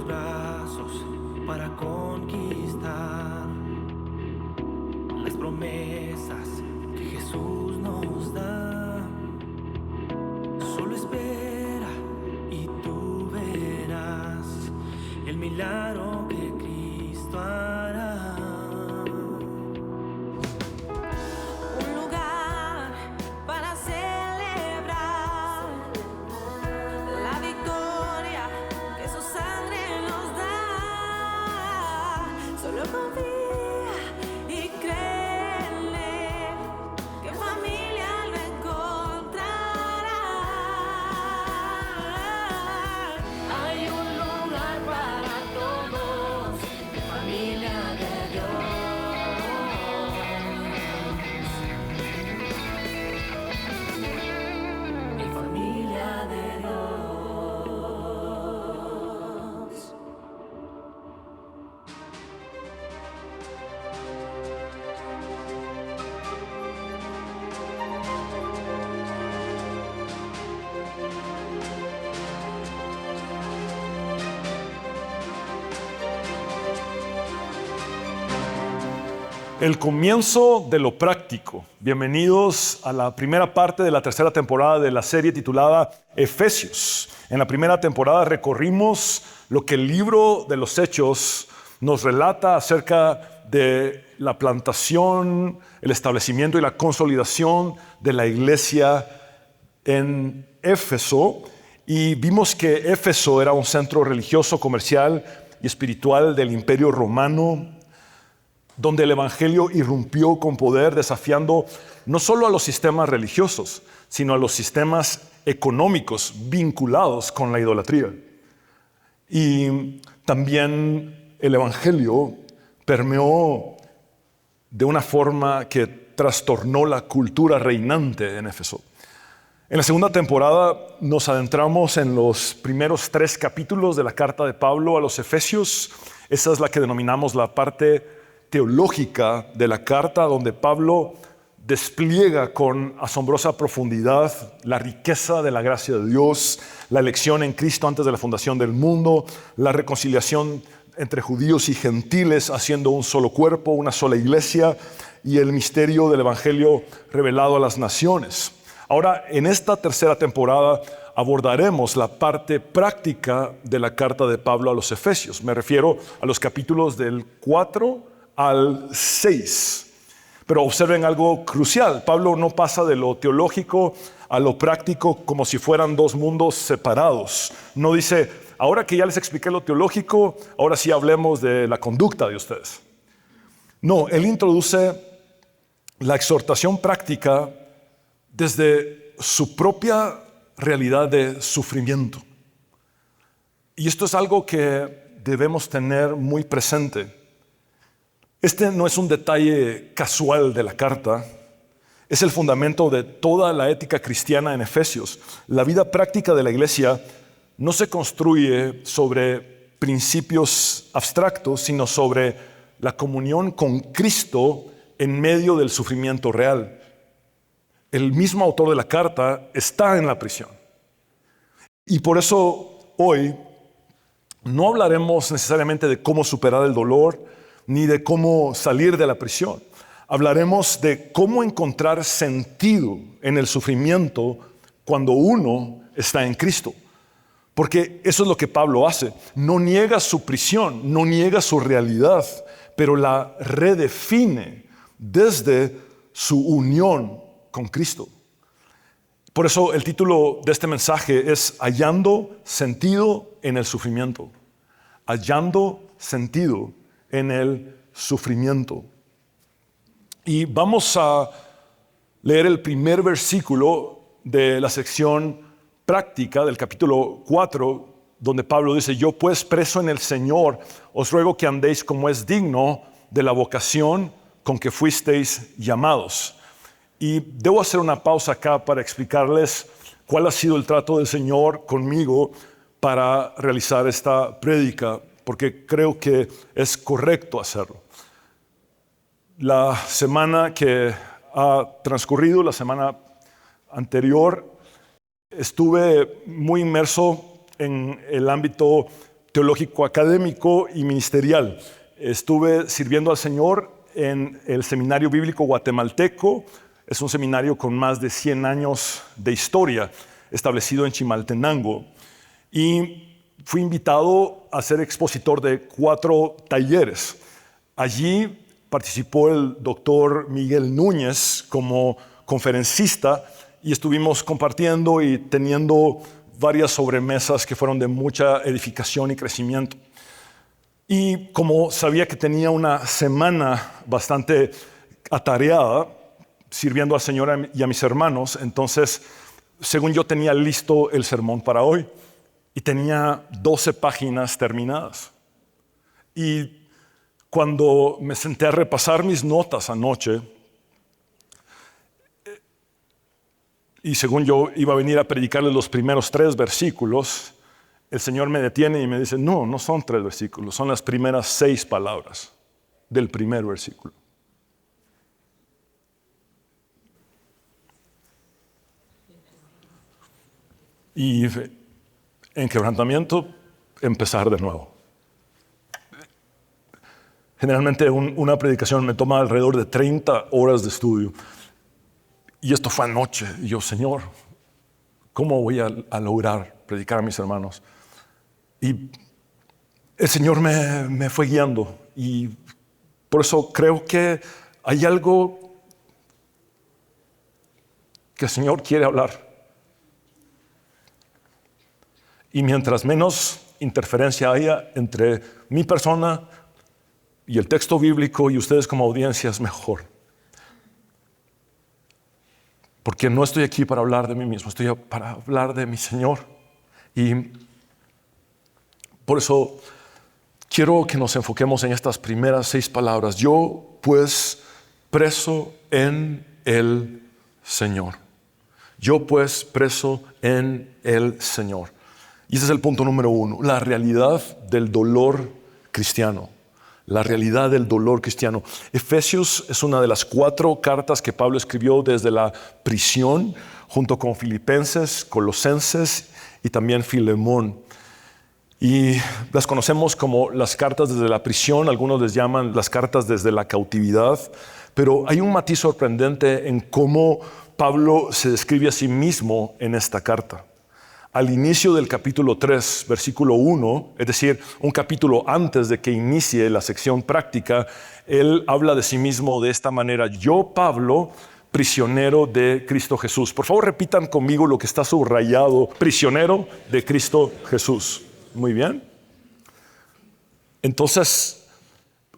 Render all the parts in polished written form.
brazos para conquistar las promesas que Jesús nos da. Solo espera y tú verás el milagro que Cristo hará. Un lugar para celebrar la victoria que su sangre nos da. Solo confía y créele que en familia lo encontrará. Hay un lugar para todos, familia de Dios. Mi familia de Dios. El comienzo de lo práctico. Bienvenidos a la primera parte de la tercera temporada de la serie titulada Efesios. En la primera temporada recorrimos lo que el libro de los Hechos nos relata acerca de la plantación, el establecimiento y la consolidación de la iglesia en Éfeso. Y vimos que Éfeso era un centro religioso, comercial y espiritual del Imperio Romano, donde el evangelio irrumpió con poder, desafiando no solo a los sistemas religiosos, sino a los sistemas económicos vinculados con la idolatría. Y también el evangelio permeó de una forma que trastornó la cultura reinante en Éfeso. En la segunda temporada nos adentramos en los primeros 3 capítulos de la carta de Pablo a los Efesios. Esa es la que denominamos la parte teológica de la carta, donde Pablo despliega con asombrosa profundidad la riqueza de la gracia de Dios, la elección en Cristo antes de la fundación del mundo, la reconciliación entre judíos y gentiles haciendo un solo cuerpo, una sola iglesia, y el misterio del evangelio revelado a las naciones. Ahora, en esta tercera temporada abordaremos la parte práctica de la carta de Pablo a los Efesios. Me refiero a los capítulos del 4 al 6. Pero observen algo crucial. Pablo no pasa de lo teológico a lo práctico como si fueran dos mundos separados. No dice, ahora que ya les expliqué lo teológico, ahora sí hablemos de la conducta de ustedes. No, él introduce la exhortación práctica desde su propia realidad de sufrimiento. Y esto es algo que debemos tener muy presente. Este no es un detalle casual de la carta, es el fundamento de toda la ética cristiana en Efesios. La vida práctica de la iglesia no se construye sobre principios abstractos, sino sobre la comunión con Cristo en medio del sufrimiento real. El mismo autor de la carta está en la prisión. Y por eso hoy no hablaremos necesariamente de cómo superar el dolor, ni de cómo salir de la prisión. Hablaremos de cómo encontrar sentido en el sufrimiento cuando uno está en Cristo. Porque eso es lo que Pablo hace. No niega su prisión, no niega su realidad, pero la redefine desde su unión con Cristo. Por eso el título de este mensaje es Hallando sentido en el sufrimiento. Hallando sentido en el sufrimiento. Y vamos a leer el primer versículo de la sección práctica del capítulo 4, donde Pablo dice, yo pues preso en el Señor, os ruego que andéis como es digno de la vocación con que fuisteis llamados. Y debo hacer una pausa acá para explicarles cuál ha sido el trato del Señor conmigo para realizar esta prédica, porque creo que es correcto hacerlo. La semana que ha transcurrido, la semana anterior, estuve muy inmerso en el ámbito teológico, académico y ministerial. Estuve sirviendo al Señor en el Seminario Bíblico Guatemalteco. Es un seminario con más de 100 años de historia, establecido en Chimaltenango. Y fui invitado a ser expositor de 4 talleres. Allí participó el doctor Miguel Núñez como conferencista y estuvimos compartiendo y teniendo varias sobremesas que fueron de mucha edificación y crecimiento. Y como sabía que tenía una semana bastante atareada sirviendo al Señor y a mis hermanos, entonces, según yo, tenía listo el sermón para hoy y tenía 12 páginas terminadas. Y cuando me senté a repasar mis notas anoche, y según yo iba a venir a predicarles los primeros 3 versículos, el Señor me detiene y me dice, no son 3 versículos, son las primeras 6 palabras del primer versículo. Y en quebrantamiento, empezar de nuevo. Generalmente una predicación me toma alrededor de 30 horas de estudio. Y esto fue anoche. Y yo, Señor, ¿cómo voy a lograr predicar a mis hermanos? Y el Señor me fue guiando. Y por eso creo que hay algo que el Señor quiere hablar. Y mientras menos interferencia haya entre mi persona y el texto bíblico y ustedes como audiencia, es mejor. Porque no estoy aquí para hablar de mí mismo, estoy para hablar de mi Señor. Y por eso quiero que nos enfoquemos en estas primeras 6 palabras. Yo, pues, preso en el Señor. Yo, pues, preso en el Señor. Y ese es el punto número 1, la realidad del dolor cristiano. La realidad del dolor cristiano. Efesios es una de las 4 cartas que Pablo escribió desde la prisión, junto con Filipenses, Colosenses y también Filemón. Y las conocemos como las cartas desde la prisión, algunos les llaman las cartas desde la cautividad, pero hay un matiz sorprendente en cómo Pablo se describe a sí mismo en esta carta. Al inicio del capítulo 3, versículo 1, es decir, un capítulo antes de que inicie la sección práctica, él habla de sí mismo de esta manera: yo, Pablo, prisionero de Cristo Jesús. Por favor, repitan conmigo lo que está subrayado: prisionero de Cristo Jesús. Muy bien. Entonces,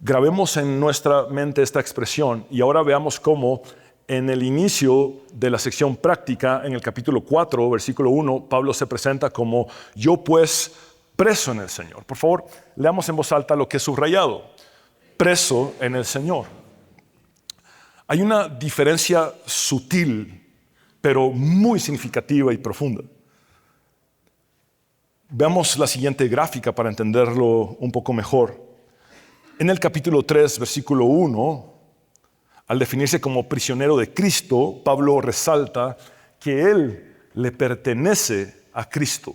grabemos en nuestra mente esta expresión y ahora veamos cómo en el inicio de la sección práctica, en el capítulo 4, versículo 1, Pablo se presenta como yo, pues, preso en el Señor. Por favor, leamos en voz alta lo que es subrayado: preso en el Señor. Hay una diferencia sutil, pero muy significativa y profunda. Veamos la siguiente gráfica para entenderlo un poco mejor. En el capítulo 3, versículo 1, al definirse como prisionero de Cristo, Pablo resalta que él le pertenece a Cristo.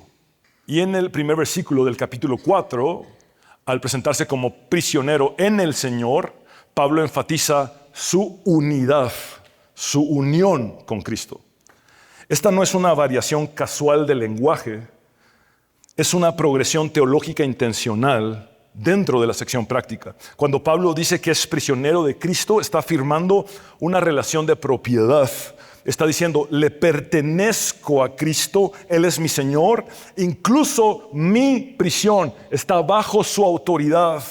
Y en el primer versículo del capítulo 4, al presentarse como prisionero en el Señor, Pablo enfatiza su unidad, su unión con Cristo. Esta no es una variación casual del lenguaje, es una progresión teológica intencional dentro de la sección práctica. Cuando Pablo dice que es prisionero de Cristo, está afirmando una relación de propiedad. Está diciendo, le pertenezco a Cristo, Él es mi Señor, incluso mi prisión está bajo su autoridad.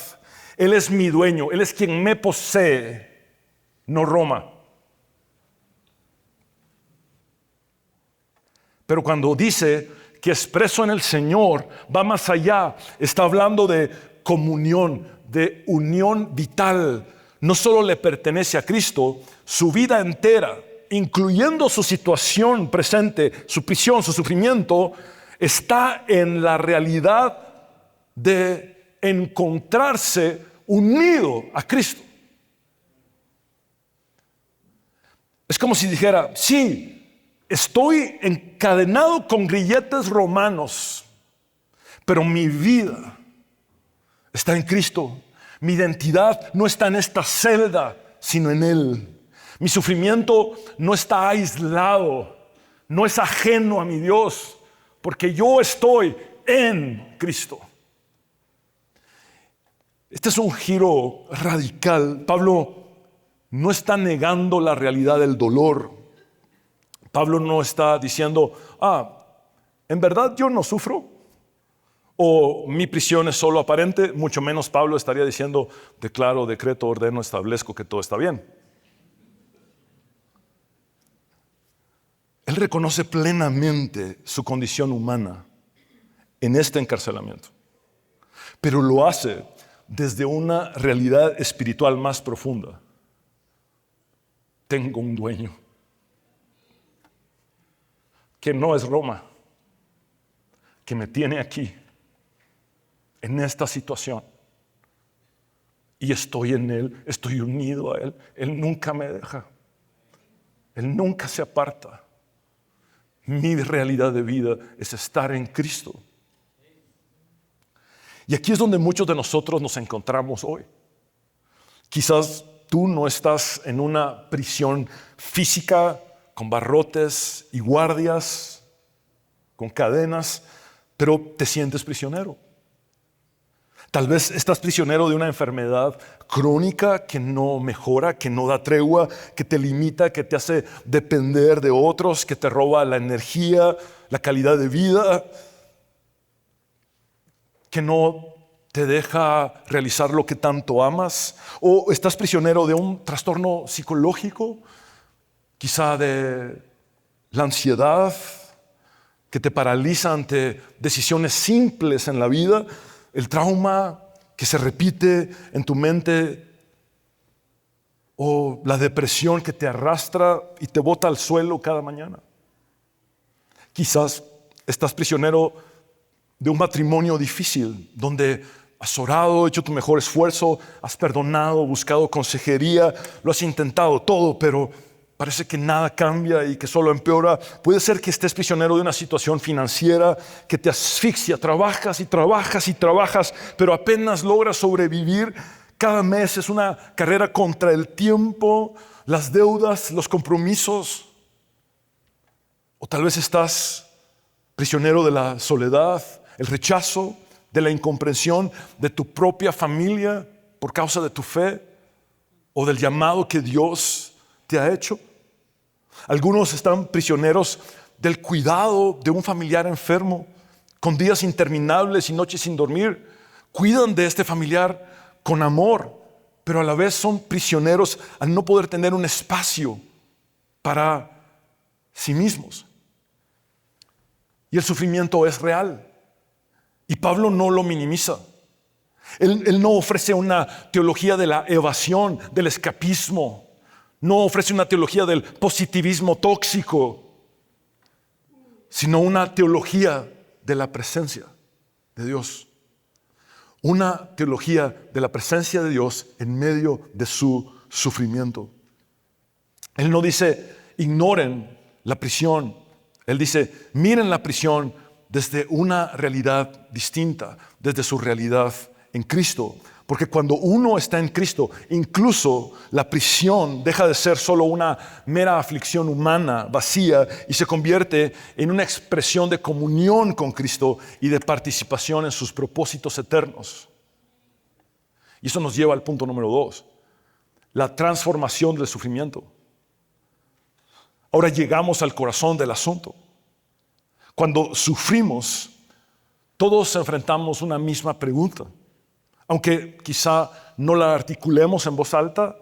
Él es mi dueño, Él es quien me posee, no Roma. Pero cuando dice que es preso en el Señor, va más allá. Está hablando de comunión, de unión vital. No solo le pertenece a Cristo, su vida entera, incluyendo su situación presente, su prisión, su sufrimiento, está en la realidad de encontrarse unido a Cristo. Es como si dijera, sí, estoy encadenado con grilletes romanos, pero mi vida está en Cristo. Mi identidad no está en esta celda, sino en Él. Mi sufrimiento no está aislado, no es ajeno a mi Dios, porque yo estoy en Cristo. Este es un giro radical. Pablo no está negando la realidad del dolor. Pablo no está diciendo, ¿en verdad yo no sufro? ¿O mi prisión es solo aparente? Mucho menos Pablo estaría diciendo, declaro, decreto, ordeno, establezco que todo está bien. Él reconoce plenamente su condición humana en este encarcelamiento, pero lo hace desde una realidad espiritual más profunda. Tengo un dueño que no es Roma, que me tiene aquí, en esta situación. Y estoy en Él, estoy unido a Él. Él nunca me deja. Él nunca se aparta. Mi realidad de vida es estar en Cristo. Y aquí es donde muchos de nosotros nos encontramos hoy. Quizás tú no estás en una prisión física con barrotes y guardias, con cadenas, pero te sientes prisionero. Tal vez estás prisionero de una enfermedad crónica que no mejora, que no da tregua, que te limita, que te hace depender de otros, que te roba la energía, la calidad de vida, que no te deja realizar lo que tanto amas. O estás prisionero de un trastorno psicológico, quizá de la ansiedad, que te paraliza ante decisiones simples en la vida. El trauma que se repite en tu mente, o la depresión que te arrastra y te bota al suelo cada mañana. Quizás estás prisionero de un matrimonio difícil, donde has orado, hecho tu mejor esfuerzo, has perdonado, buscado consejería, lo has intentado todo, pero parece que nada cambia y que solo empeora. Puede ser que estés prisionero de una situación financiera que te asfixia. Trabajas y trabajas y trabajas, pero apenas logras sobrevivir. Cada mes es una carrera contra el tiempo, las deudas, los compromisos. O tal vez estás prisionero de la soledad, el rechazo, de la incomprensión de tu propia familia por causa de tu fe o del llamado que Dios te ha hecho. Algunos están prisioneros del cuidado de un familiar enfermo, con días interminables y noches sin dormir. Cuidan de este familiar con amor, pero a la vez son prisioneros al no poder tener un espacio para sí mismos. Y el sufrimiento es real. Y Pablo no lo minimiza. Él no ofrece una teología de la evasión, del escapismo. No ofrece una teología del positivismo tóxico, sino una teología de la presencia de Dios. Una teología de la presencia de Dios en medio de su sufrimiento. Él no dice, ignoren la prisión. Él dice, miren la prisión desde una realidad distinta, desde su realidad en Cristo. Porque cuando uno está en Cristo, incluso la prisión deja de ser solo una mera aflicción humana, vacía, y se convierte en una expresión de comunión con Cristo y de participación en sus propósitos eternos. Y eso nos lleva al punto número 2, la transformación del sufrimiento. Ahora llegamos al corazón del asunto. Cuando sufrimos, todos enfrentamos una misma pregunta. Aunque quizá no la articulemos en voz alta,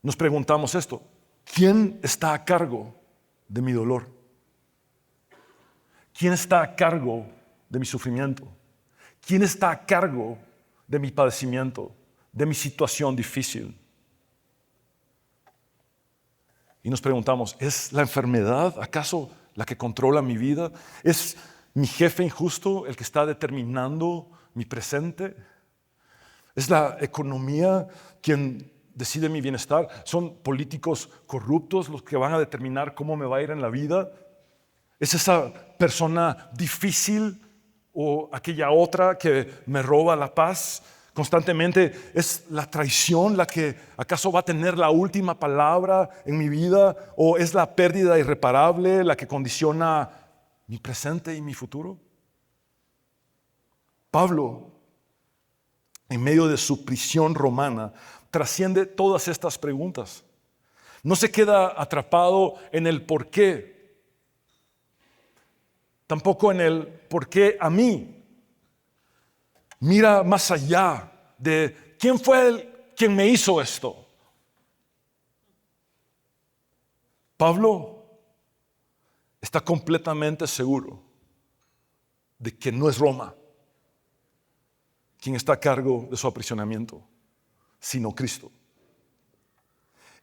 nos preguntamos esto: ¿quién está a cargo de mi dolor? ¿Quién está a cargo de mi sufrimiento? ¿Quién está a cargo de mi padecimiento, de mi situación difícil? Y nos preguntamos, ¿es la enfermedad acaso la que controla mi vida? ¿Es mi jefe injusto el que está determinando mi presente? ¿Es la economía quien decide mi bienestar? ¿Son políticos corruptos los que van a determinar cómo me va a ir en la vida? ¿Es esa persona difícil o aquella otra que me roba la paz. Constantemente es la traición la que acaso va a tener la última palabra en mi vida, o es la pérdida irreparable la que condiciona mi presente y mi futuro. Pablo, en medio de su prisión romana, trasciende todas estas preguntas. No se queda atrapado en el por qué, tampoco en el por qué a mí. Mira más allá de quién fue quien me hizo esto. Pablo está completamente seguro de que no es Roma quien está a cargo de su aprisionamiento, sino Cristo.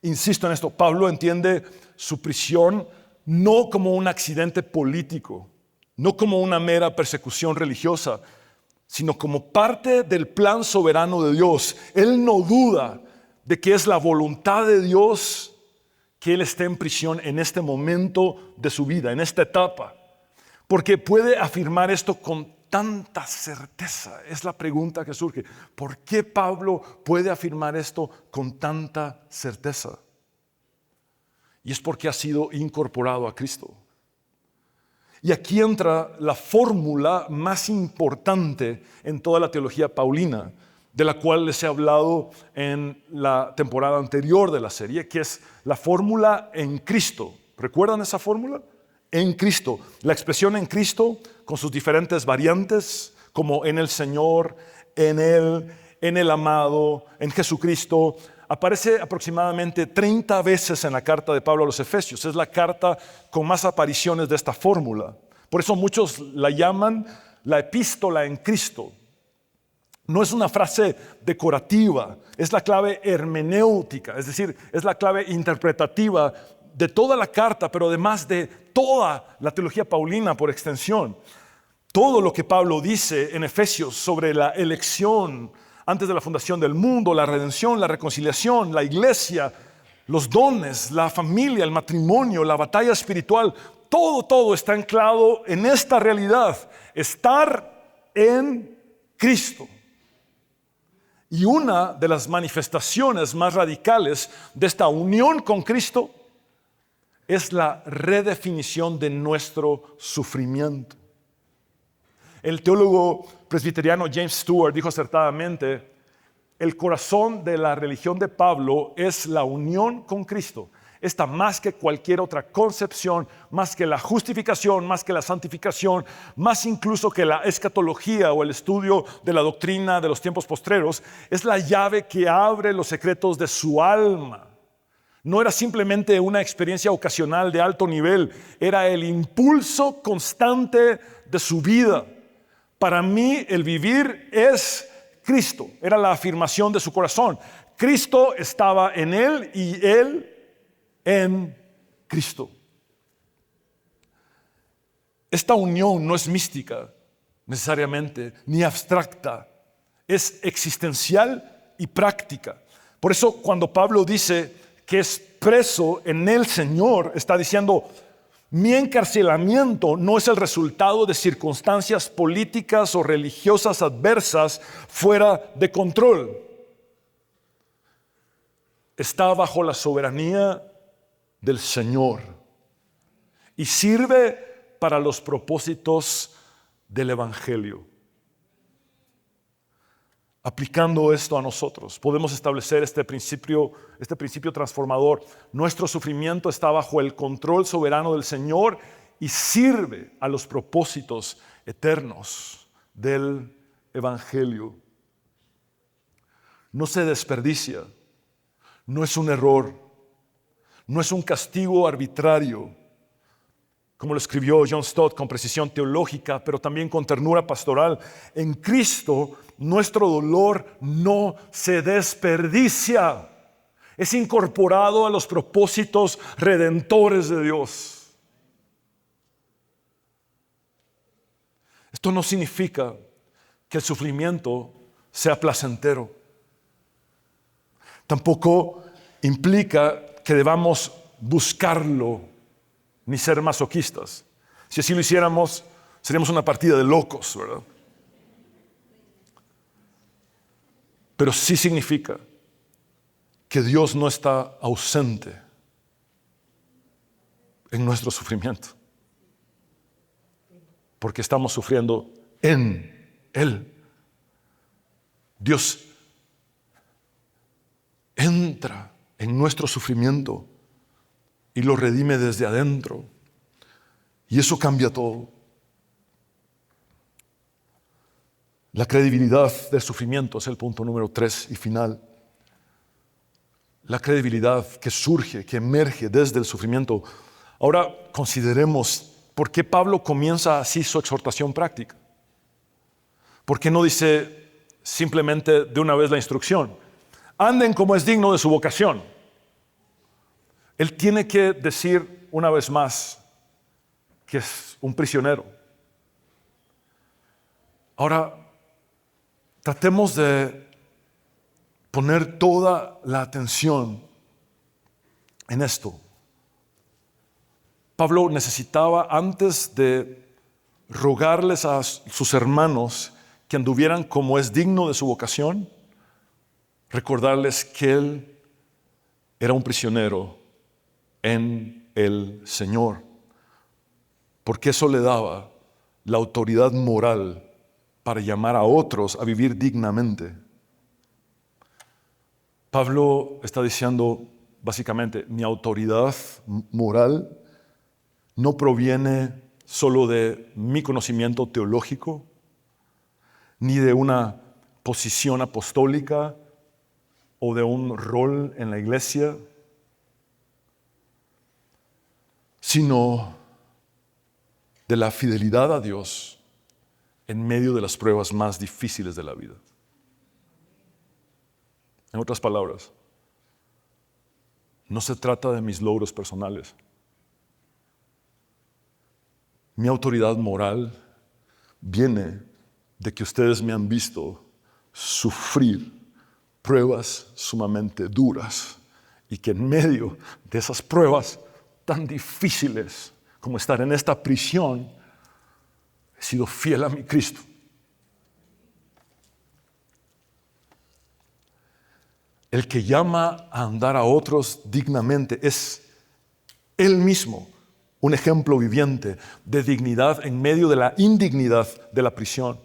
Insisto en esto, Pablo entiende su prisión no como un accidente político, no como una mera persecución religiosa, sino como parte del plan soberano de Dios. Él no duda de que es la voluntad de Dios que él esté en prisión en este momento de su vida, en esta etapa, porque puede afirmar esto con tanta certeza. Es la pregunta que surge. ¿Por qué Pablo puede afirmar esto con tanta certeza? Y es porque ha sido incorporado a Cristo. Y aquí entra la fórmula más importante en toda la teología paulina, de la cual les he hablado en la temporada anterior de la serie, que es la fórmula en Cristo. ¿Recuerdan esa fórmula? En Cristo. La expresión en Cristo, con sus diferentes variantes, como en el Señor, en Él, en el amado, en Jesucristo, aparece aproximadamente 30 veces en la carta de Pablo a los Efesios. Es la carta con más apariciones de esta fórmula. Por eso muchos la llaman la epístola en Cristo. No es una frase decorativa, es la clave hermenéutica, es decir, es la clave interpretativa de toda la carta, pero además de toda la teología paulina por extensión. Todo lo que Pablo dice en Efesios sobre la elección antes de la fundación del mundo, la redención, la reconciliación, la iglesia, los dones, la familia, el matrimonio, la batalla espiritual, todo está anclado en esta realidad: estar en Cristo. Y una de las manifestaciones más radicales de esta unión con Cristo es la redefinición de nuestro sufrimiento. El teólogo presbiteriano James Stewart dijo acertadamente: el corazón de la religión de Pablo es la unión con Cristo. Esta, más que cualquier otra concepción, más que la justificación, más que la santificación, más incluso que la escatología o el estudio de la doctrina de los tiempos postreros, es la llave que abre los secretos de su alma. No era simplemente una experiencia ocasional de alto nivel, era el impulso constante de su vida. Para mí el vivir es Cristo, era la afirmación de su corazón. Cristo estaba en él y él en Cristo. Esta unión no es mística necesariamente, ni abstracta, es existencial y práctica. Por eso cuando Pablo dice que es preso en el Señor, está diciendo: mi encarcelamiento no es el resultado de circunstancias políticas o religiosas adversas fuera de control. Está bajo la soberanía del Señor y sirve para los propósitos del Evangelio. Aplicando esto a nosotros, podemos establecer este principio transformador. Nuestro sufrimiento está bajo el control soberano del Señor y sirve a los propósitos eternos del Evangelio. No se desperdicia, no es un error, no es un castigo arbitrario, como lo escribió John Stott con precisión teológica, pero también con ternura pastoral. En Cristo nuestro dolor no se desperdicia, es incorporado a los propósitos redentores de Dios. Esto no significa que el sufrimiento sea placentero. Tampoco implica que debamos buscarlo ni ser masoquistas. Si así lo hiciéramos, Seríamos una partida de locos, ¿verdad? Pero sí significa que Dios no está ausente en nuestro sufrimiento, porque estamos sufriendo en Él. Dios entra en nuestro sufrimiento y lo redime desde adentro, y eso cambia todo. La credibilidad del sufrimiento es el punto número 3 y final. La credibilidad que surge, que emerge desde el sufrimiento. Ahora consideremos por qué Pablo comienza así su exhortación práctica. ¿Por qué no dice simplemente de una vez la instrucción? Anden como es digno de su vocación. Él tiene que decir una vez más que es un prisionero. Ahora, tratemos de poner toda la atención en esto. Pablo necesitaba, antes de rogarles a sus hermanos que anduvieran como es digno de su vocación, recordarles que él era un prisionero en el Señor, porque eso le daba la autoridad moral para llamar a otros a vivir dignamente. Pablo está diciendo básicamente, mi autoridad moral no proviene solo de mi conocimiento teológico, ni de una posición apostólica o de un rol en la iglesia, sino de la fidelidad a Dios en medio de las pruebas más difíciles de la vida. En otras palabras, no se trata de mis logros personales. Mi autoridad moral viene de que ustedes me han visto sufrir pruebas sumamente duras y que en medio de esas pruebas tan difíciles como estar en esta prisión, he sido fiel a mi Cristo. El que llama a andar a otros dignamente es Él mismo un ejemplo viviente de dignidad en medio de la indignidad de la prisión.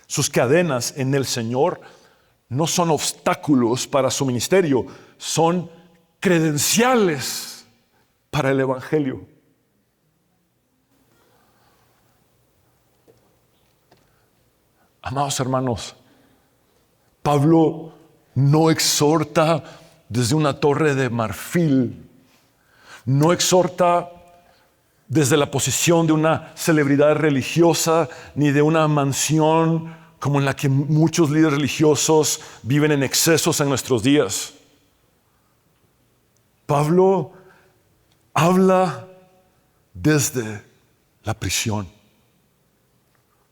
Sus cadenas en el Señor no son obstáculos para su ministerio, son credenciales para el Evangelio. Amados hermanos, Pablo no exhorta desde una torre de marfil, no exhorta desde la posición de una celebridad religiosa, ni de una mansión como en la que muchos líderes religiosos viven en excesos en nuestros días. Pablo habla desde la prisión,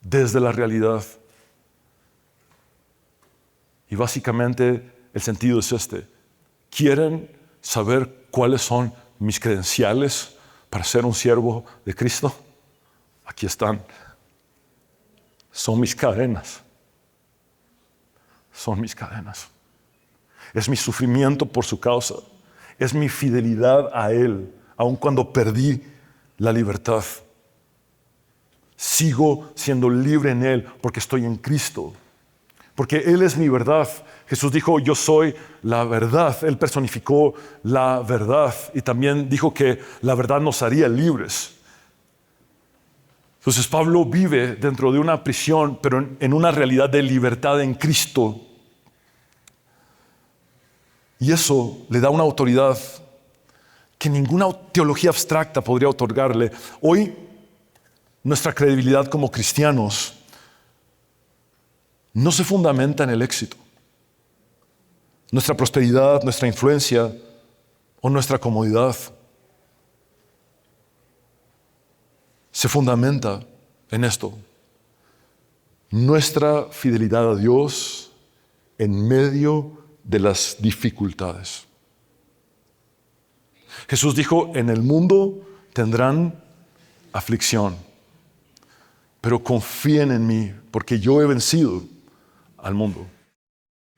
desde la realidad. Y básicamente el sentido es este. ¿Quieren saber cuáles son mis credenciales para ser un siervo de Cristo? Aquí están. Son mis cadenas. Son mis cadenas. Es mi sufrimiento por su causa. Es mi fidelidad a Él, aun cuando perdí la libertad. Sigo siendo libre en Él porque estoy en Cristo. Porque Él es mi verdad. Jesús dijo, yo soy la verdad. Él personificó la verdad y también dijo que la verdad nos haría libres. Entonces Pablo vive dentro de una prisión, pero en una realidad de libertad en Cristo. Y eso le da una autoridad que ninguna teología abstracta podría otorgarle. Hoy, nuestra credibilidad como cristianos no se fundamenta en el éxito, nuestra prosperidad, nuestra influencia o nuestra comodidad. Se fundamenta en esto: nuestra fidelidad a Dios en medio de las dificultades. Jesús dijo, en el mundo tendrán aflicción, pero confíen en mí, porque yo he vencido al mundo.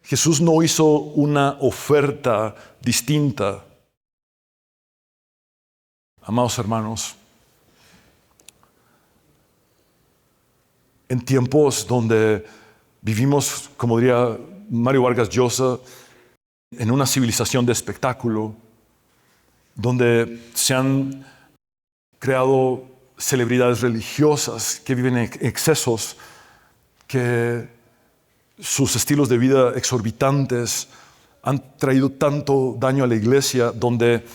Jesús no hizo una oferta distinta. Amados hermanos, en tiempos donde vivimos, como diría Mario Vargas Llosa, en una civilización de espectáculo, donde se han creado celebridades religiosas que viven en excesos, que sus estilos de vida exorbitantes han traído tanto daño a la iglesia, donde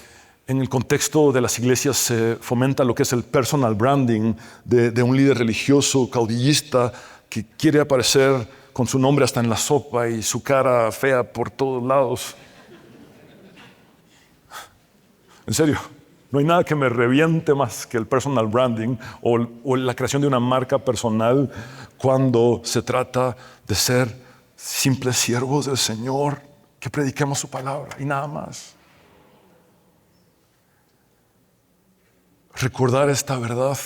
en el contexto de las iglesias se fomenta lo que es el personal branding de un líder religioso, caudillista, que quiere aparecer con su nombre hasta en la sopa y su cara fea por todos lados. En serio, no hay nada que me reviente más que el personal branding o la creación de una marca personal cuando se trata de ser simples siervos del Señor, que prediquemos su palabra y nada más. Recordar esta verdad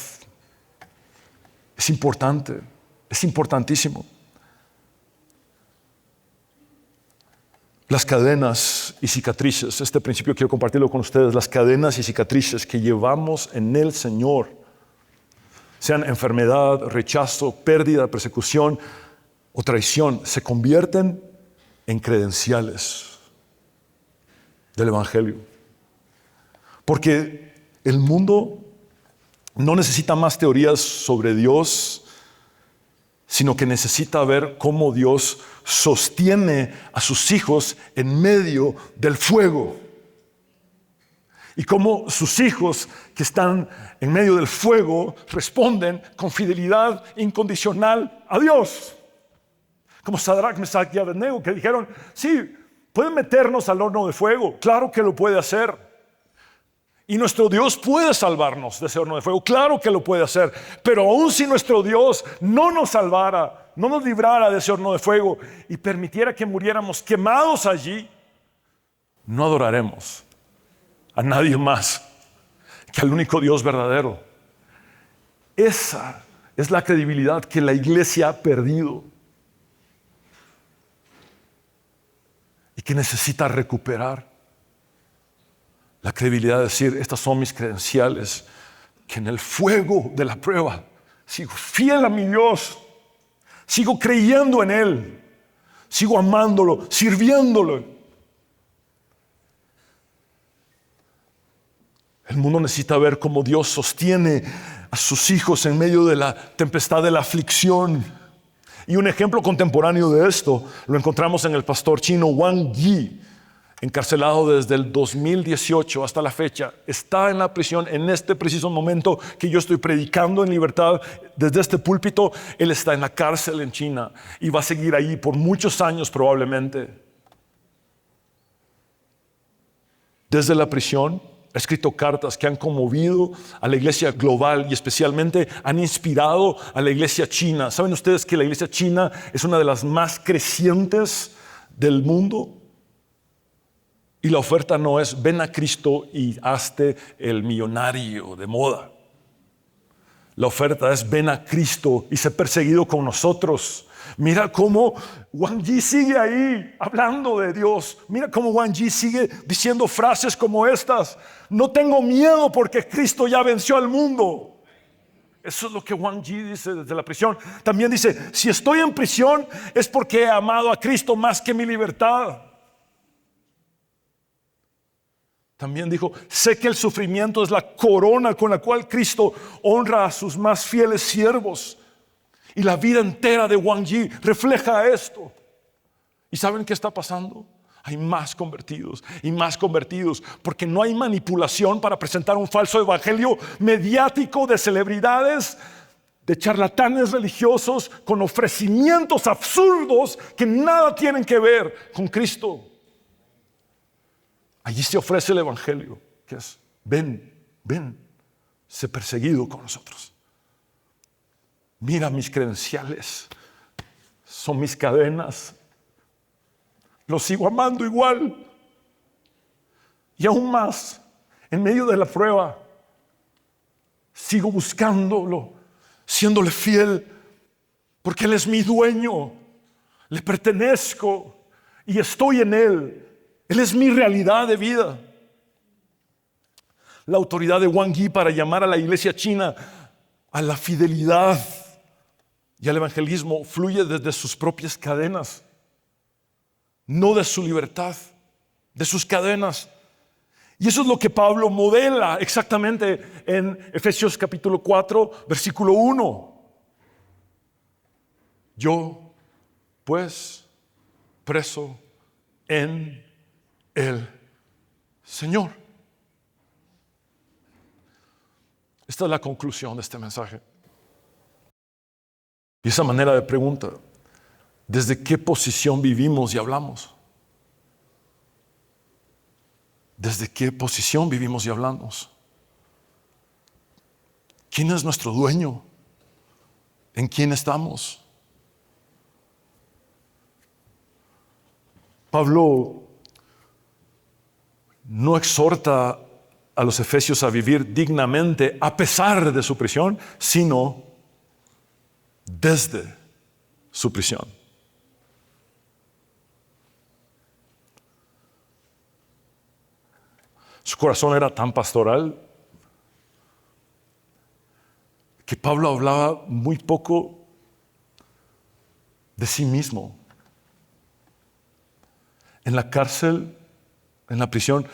es importante, es importantísimo. Las cadenas y cicatrices, este principio quiero compartirlo con ustedes, las cadenas y cicatrices que llevamos en el Señor, sean enfermedad, rechazo, pérdida, persecución o traición, se convierten en credenciales del Evangelio. Porque el mundo no necesita más teorías sobre Dios, sino que necesita ver cómo Dios sostiene a sus hijos en medio del fuego. Y cómo sus hijos que están en medio del fuego responden con fidelidad incondicional a Dios. Como Sadrach, Mesach y Abednego, que dijeron, sí, pueden meternos al horno de fuego. Claro que lo puede hacer. Y nuestro Dios puede salvarnos de ese horno de fuego. Claro que lo puede hacer. Pero aun si nuestro Dios no nos salvara, no nos librara de ese horno de fuego y permitiera que muriéramos quemados allí, no adoraremos a nadie más que al único Dios verdadero. Esa es la credibilidad que la iglesia ha perdido y que necesita recuperar. La credibilidad de decir, estas son mis credenciales, que en el fuego de la prueba sigo fiel a mi Dios, sigo creyendo en Él, sigo amándolo, sirviéndolo. El mundo necesita ver cómo Dios sostiene a sus hijos en medio de la tempestad de la aflicción. Y un ejemplo contemporáneo de esto lo encontramos en el pastor chino Wang Yi, encarcelado desde el 2018 hasta la fecha. Está en la prisión en este preciso momento que yo estoy predicando en libertad desde este púlpito. Él está en la cárcel en China y va a seguir ahí por muchos años probablemente. Desde la prisión ha escrito cartas que han conmovido a la iglesia global y especialmente han inspirado a la iglesia china. ¿Saben ustedes que la iglesia china es una de las más crecientes del mundo? Y la oferta no es ven a Cristo y hazte el millonario de moda. La oferta es ven a Cristo y sé perseguido con nosotros. Mira cómo Wang Yi sigue ahí hablando de Dios. Mira cómo Wang Yi sigue diciendo frases como estas. No tengo miedo porque Cristo ya venció al mundo. Eso es lo que Wang Yi dice desde la prisión. También dice, si estoy en prisión es porque he amado a Cristo más que mi libertad. También dijo, sé que el sufrimiento es la corona con la cual Cristo honra a sus más fieles siervos. Y la vida entera de Wang Yi refleja esto. ¿Y saben qué está pasando? Hay más convertidos y más convertidos, porque no hay manipulación para presentar un falso evangelio mediático de celebridades, de charlatanes religiosos con ofrecimientos absurdos que nada tienen que ver con Cristo. Allí se ofrece el evangelio, que es ven, sé perseguido con nosotros. Mira mis credenciales, son mis cadenas, los sigo amando igual. Y aún más, en medio de la prueba, sigo buscándolo, siéndole fiel, porque Él es mi dueño, le pertenezco y estoy en Él. Él es mi realidad de vida. La autoridad de Wang Yi para llamar a la iglesia china a la fidelidad y al evangelismo fluye desde sus propias cadenas, no de su libertad, de sus cadenas. Y eso es lo que Pablo modela exactamente en Efesios capítulo 4, versículo 1. Yo, pues, preso en el Señor. Esta es la conclusión de este mensaje. Y esa manera de pregunta, ¿desde qué posición vivimos y hablamos? ¿Desde qué posición vivimos y hablamos? ¿Quién es nuestro dueño? ¿En quién estamos? Pablo no exhorta a los efesios a vivir dignamente a pesar de su prisión, sino desde su prisión. Su corazón era tan pastoral que Pablo hablaba muy poco de sí mismo. En la cárcel, en la prisión,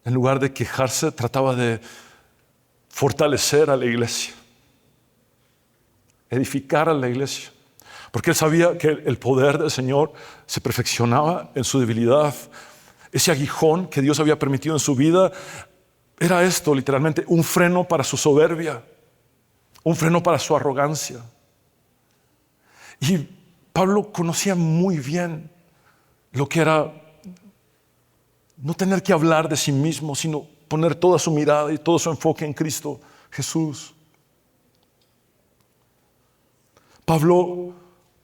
en lugar de quejarse, trataba de fortalecer a la iglesia, edificar a la iglesia, porque él sabía que el poder del Señor se perfeccionaba en su debilidad. Ese aguijón que Dios había permitido en su vida era esto, literalmente, un freno para su soberbia, un freno para su arrogancia. Y Pablo conocía muy bien lo que era no tener que hablar de sí mismo, sino poner toda su mirada y todo su enfoque en Cristo Jesús. Pablo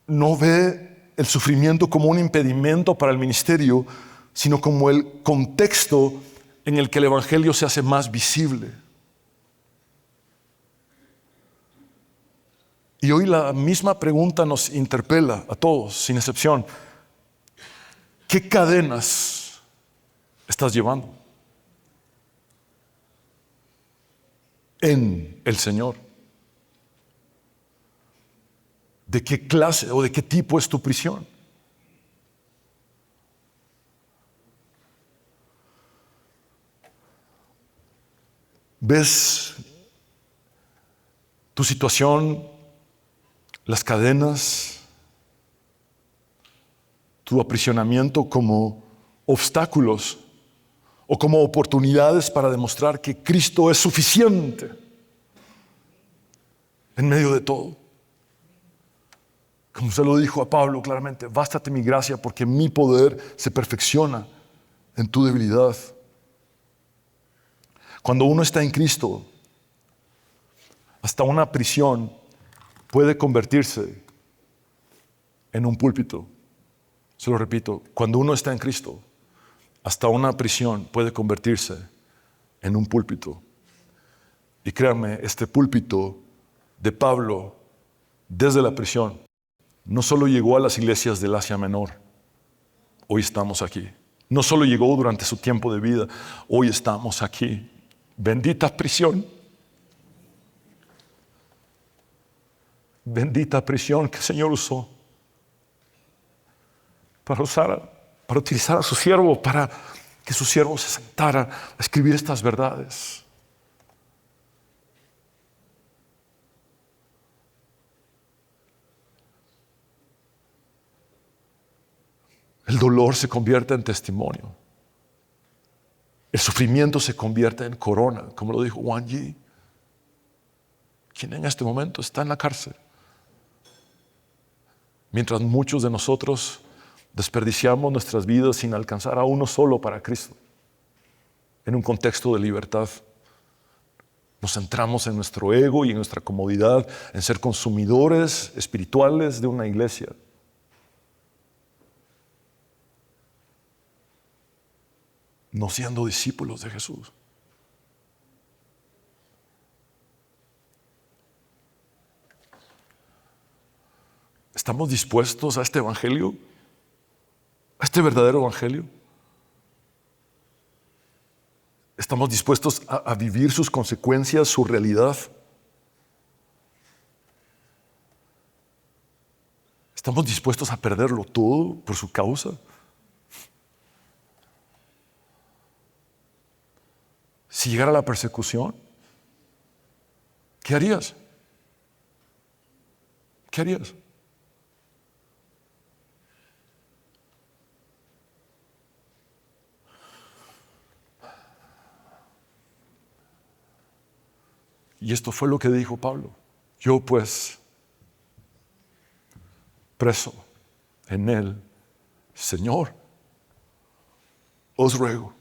no ve el sufrimiento como un impedimento para el ministerio, sino como el contexto en el que el evangelio se hace más visible. Y hoy la misma pregunta nos interpela a todos, sin excepción. ¿Qué cadenas estás llevando en el Señor? ¿De qué clase o de qué tipo es tu prisión? ¿Ves tu situación, las cadenas, tu aprisionamiento como obstáculos o como oportunidades para demostrar que Cristo es suficiente en medio de todo? Como se lo dijo a Pablo claramente, bástate mi gracia porque mi poder se perfecciona en tu debilidad. Cuando uno está en Cristo, hasta una prisión puede convertirse en un púlpito. Se lo repito, cuando uno está en Cristo, hasta una prisión puede convertirse en un púlpito. Y créanme, este púlpito de Pablo desde la prisión no solo llegó a las iglesias del Asia Menor, hoy estamos aquí. No solo llegó durante su tiempo de vida, hoy estamos aquí. Bendita prisión. Bendita prisión que el Señor usó para utilizar a su siervo, para que su siervo se sentara a escribir estas verdades. El dolor se convierte en testimonio. El sufrimiento se convierte en corona, como lo dijo Wang Yi, quien en este momento está en la cárcel. Mientras muchos de nosotros desperdiciamos nuestras vidas sin alcanzar a uno solo para Cristo, en un contexto de libertad. Nos centramos en nuestro ego y en nuestra comodidad, en ser consumidores espirituales de una iglesia. No siendo discípulos de Jesús. ¿Estamos dispuestos a este evangelio? ¿A este verdadero evangelio? ¿Estamos dispuestos a vivir sus consecuencias, su realidad? ¿Estamos dispuestos a perderlo todo por su causa? Si llegara la persecución, ¿qué harías? ¿Qué harías? Y esto fue lo que dijo Pablo. Yo pues, preso en el Señor, os ruego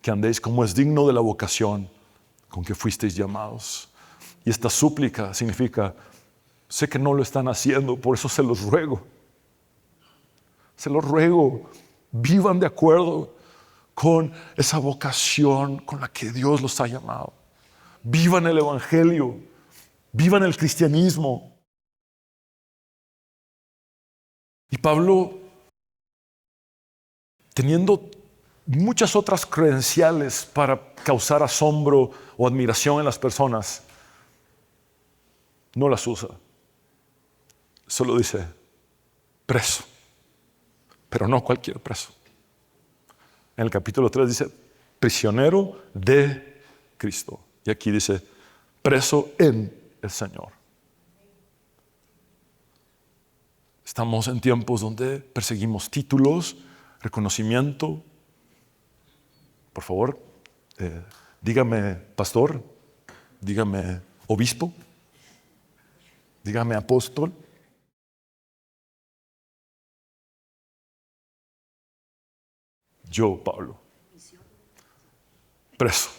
que andéis como es digno de la vocación con que fuisteis llamados. Y esta súplica significa, sé que no lo están haciendo, por eso se los ruego. Se los ruego, vivan de acuerdo con esa vocación con la que Dios los ha llamado. Vivan el evangelio, vivan el cristianismo. Y Pablo, teniendo muchas otras credenciales para causar asombro o admiración en las personas, no las usa. Solo dice, preso, pero no cualquier preso. En el capítulo 3 dice, prisionero de Cristo. Y aquí dice, preso en el Señor. Estamos en tiempos donde perseguimos títulos, reconocimiento. Por favor, dígame pastor, dígame obispo, dígame apóstol. Yo, Pablo, preso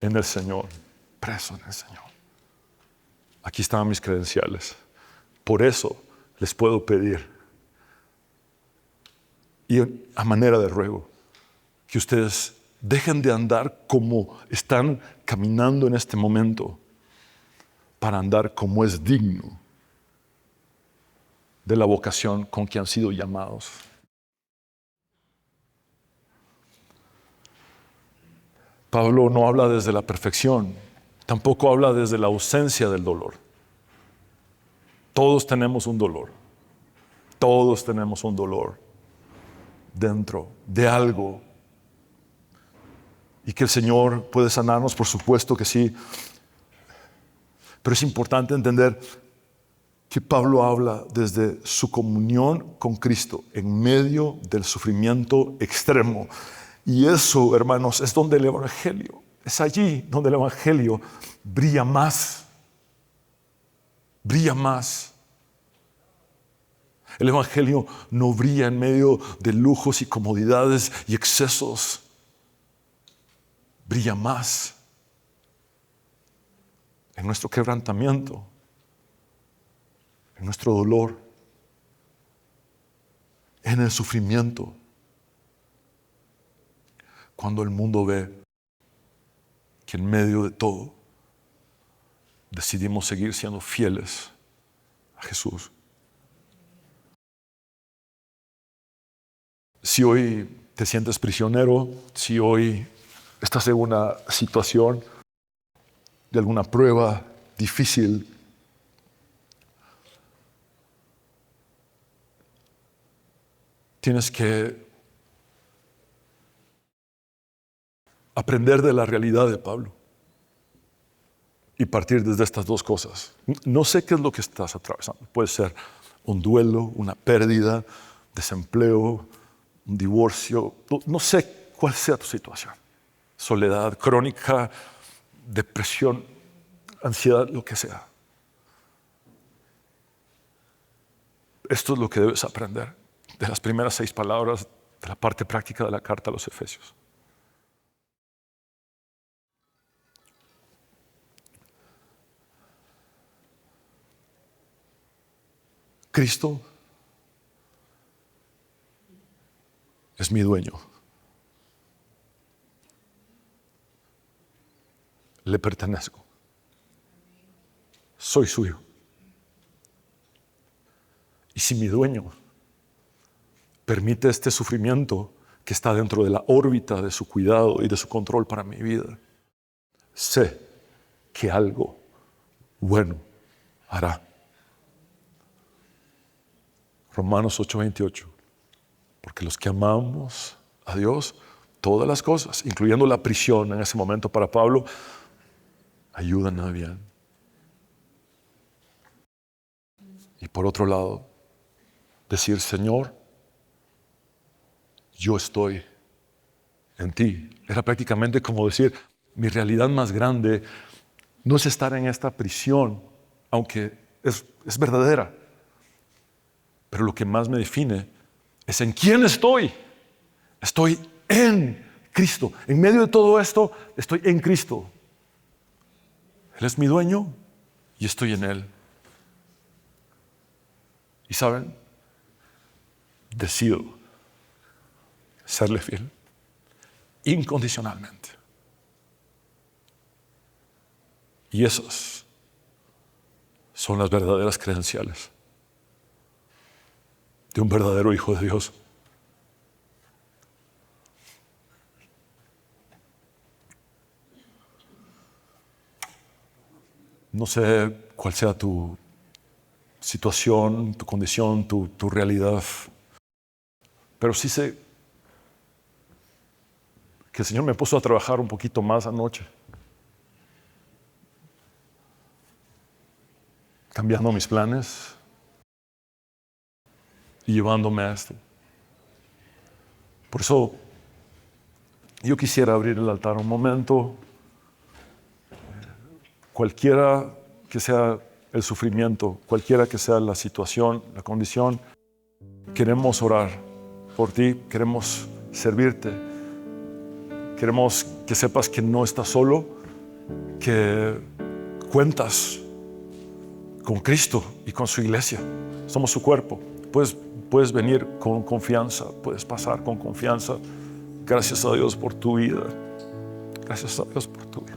en el Señor, preso en el Señor. Aquí están mis credenciales. Por eso les puedo pedir, y a manera de ruego, que ustedes dejen de andar como están caminando en este momento, para andar como es digno de la vocación con que han sido llamados. Pablo no habla desde la perfección, tampoco habla desde la ausencia del dolor. Todos tenemos un dolor. Todos tenemos un dolor dentro de algo. Y que el Señor puede sanarnos, por supuesto que sí. Pero es importante entender que Pablo habla desde su comunión con Cristo en medio del sufrimiento extremo. Y eso, hermanos, es donde el evangelio, es allí donde el evangelio brilla más. Brilla más. El evangelio no brilla en medio de lujos y comodidades y excesos. Brilla más en nuestro quebrantamiento, en nuestro dolor, en el sufrimiento. Cuando el mundo ve que en medio de todo decidimos seguir siendo fieles a Jesús. Si hoy te sientes prisionero, si hoy estás en una situación de alguna prueba difícil, tienes que aprender de la realidad de Pablo y partir desde estas dos cosas. No sé qué es lo que estás atravesando. Puede ser un duelo, una pérdida, desempleo, un divorcio. No sé cuál sea tu situación. Soledad crónica, depresión, ansiedad, lo que sea. Esto es lo que debes aprender de las primeras 6 palabras de la parte práctica de la carta a los Efesios. Cristo es mi dueño. Le pertenezco. Soy suyo. Y si mi dueño permite este sufrimiento que está dentro de la órbita de su cuidado y de su control para mi vida, sé que algo bueno hará. Romanos 8:28. Porque los que amamos a Dios, todas las cosas, incluyendo la prisión en ese momento para Pablo, ayudan a bien. Y por otro lado, decir, Señor, yo estoy en ti. Era prácticamente como decir, mi realidad más grande no es estar en esta prisión, aunque es verdadera. Pero lo que más me define es en quién estoy. Estoy en Cristo. En medio de todo esto, estoy en Cristo. Él es mi dueño y estoy en Él. Y ¿saben? Decido serle fiel incondicionalmente. Y esas son las verdaderas credenciales de un verdadero hijo de Dios. No sé cuál sea tu situación, tu condición, tu realidad, pero sí sé que el Señor me puso a trabajar un poquito más anoche, cambiando mis planes y llevándome a esto. Por eso yo quisiera abrir el altar un momento. Cualquiera que sea el sufrimiento, cualquiera que sea la situación, la condición, queremos orar por ti, queremos servirte, queremos que sepas que no estás solo, que cuentas con Cristo y con su iglesia. Somos su cuerpo. Puedes venir con confianza, puedes pasar con confianza. Gracias a Dios por tu vida. Gracias a Dios por tu vida.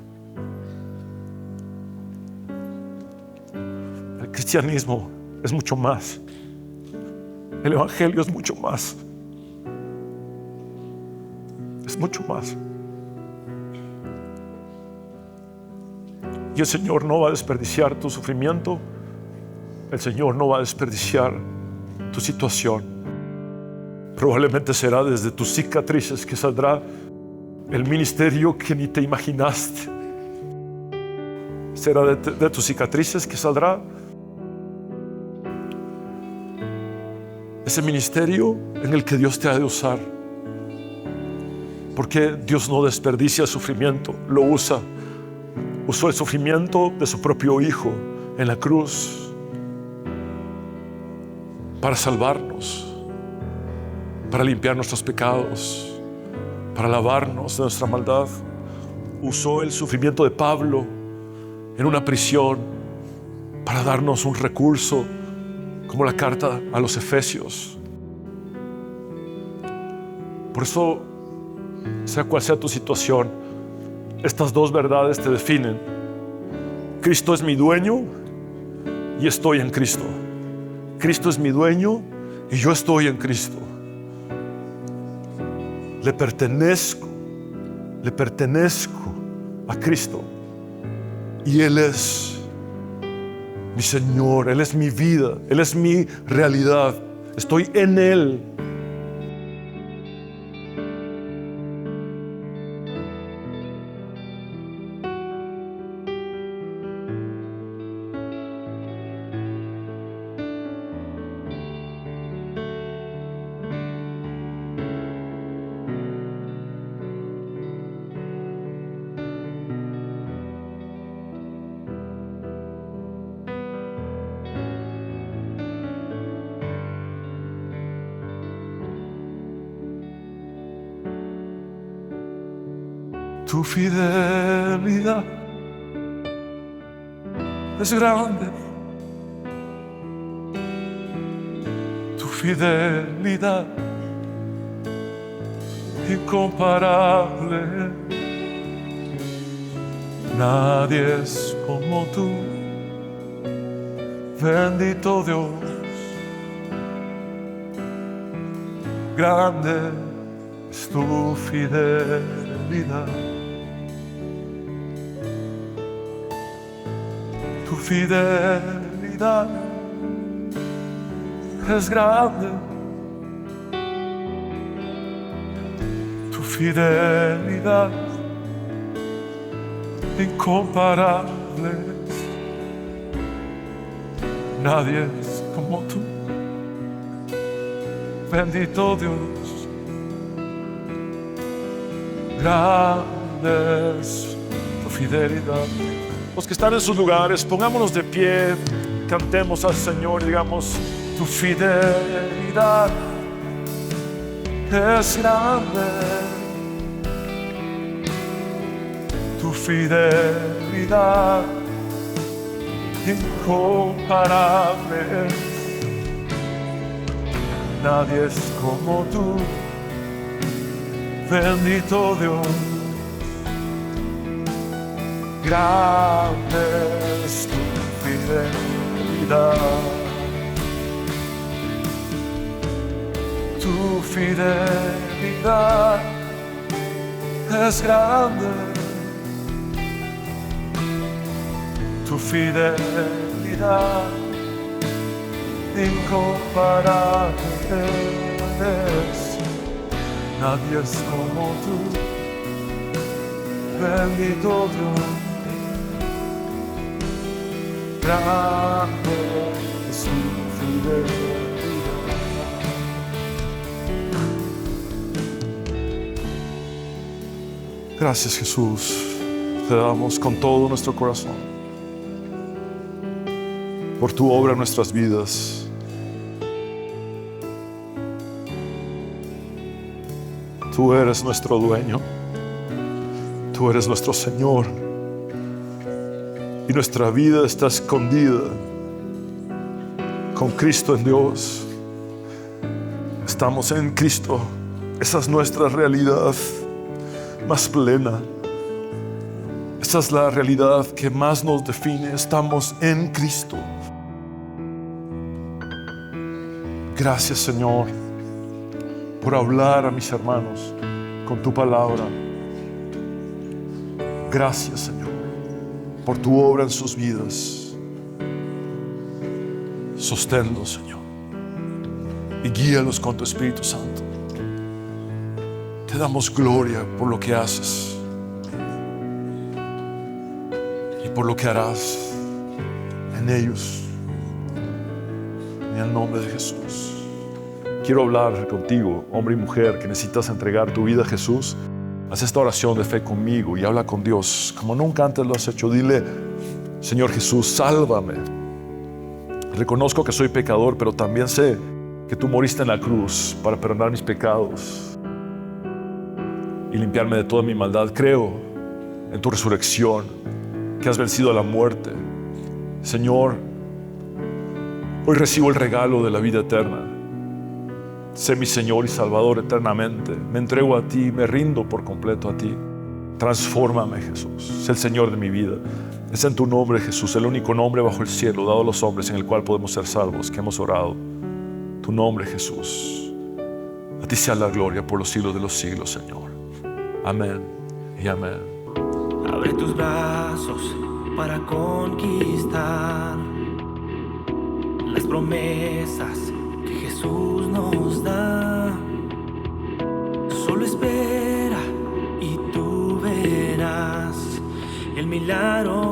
El cristianismo es mucho más. El evangelio es mucho más. Es mucho más. Y el Señor no va a desperdiciar tu sufrimiento. El Señor no va a desperdiciar tu situación. Probablemente será desde tus cicatrices que saldrá el ministerio que ni te imaginaste. Será de tus cicatrices que saldrá ese ministerio en el que Dios te ha de usar. Porque Dios no desperdicia el sufrimiento, lo usa. Usó el sufrimiento de su propio Hijo en la cruz para salvarnos, para limpiar nuestros pecados, para lavarnos de nuestra maldad. Usó el sufrimiento de Pablo en una prisión para darnos un recurso como la carta a los Efesios. Por eso, sea cual sea tu situación, estas dos verdades te definen. Cristo es mi dueño y estoy en Cristo. Cristo es mi dueño y yo estoy en Cristo. Le pertenezco a Cristo. Y Él es mi Señor, Él es mi vida, Él es mi realidad. Estoy en Él. Tu fidelidad es grande. Tu fidelidad incomparable. Nadie es como tú. Bendito Dios, grande es tu fidelidad. Tu fidelidad es grande. Tu fidelidad incomparable. Nadie es como tú. Bendito Dios. Grande es tu fidelidad. Los que están en sus lugares, pongámonos de pie, cantemos al Señor y digamos: tu fidelidad es grande. Tu fidelidad incomparable. Nadie es como tú. Bendito Dios. Grande es tu fidelidad. Tu fidelidad es grande. Tu fidelidad incomparable es. Nadie es como tú. Bendito Dios. Grande es tu fidelidad. Gracias, Jesús. Te damos con todo nuestro corazón por tu obra en nuestras vidas. Tú eres nuestro dueño. Tú eres nuestro Señor. Y nuestra vida está escondida con Cristo en Dios. Estamos en Cristo. Esa es nuestra realidad más plena. Esa es la realidad que más nos define. Estamos en Cristo. Gracias, Señor, por hablar a mis hermanos con tu palabra. Gracias, Señor, por tu obra en sus vidas. Sosténlos, Señor, y guíalos con tu Espíritu Santo. Te damos gloria por lo que haces y por lo que harás en ellos. En el nombre de Jesús. Quiero hablar contigo, hombre y mujer, que necesitas entregar tu vida a Jesús. Haz esta oración de fe conmigo y habla con Dios como nunca antes lo has hecho. Dile: Señor Jesús, sálvame. Reconozco que soy pecador, pero también sé que tú moriste en la cruz para perdonar mis pecados y limpiarme de toda mi maldad. Creo en tu resurrección, que has vencido a la muerte. Señor, hoy recibo el regalo de la vida eterna. Sé mi Señor y Salvador eternamente. Me entrego a ti, me rindo por completo a ti. Transfórmame, Jesús. Sé el Señor de mi vida. Es en tu nombre, Jesús, el único nombre bajo el cielo dado a los hombres en el cual podemos ser salvos, que hemos orado. Tu nombre, Jesús. A ti sea la gloria por los siglos de los siglos, Señor. Amén y amén. Abre tus brazos para conquistar las promesas que Jesús nos da. Solo espera y tú verás el milagro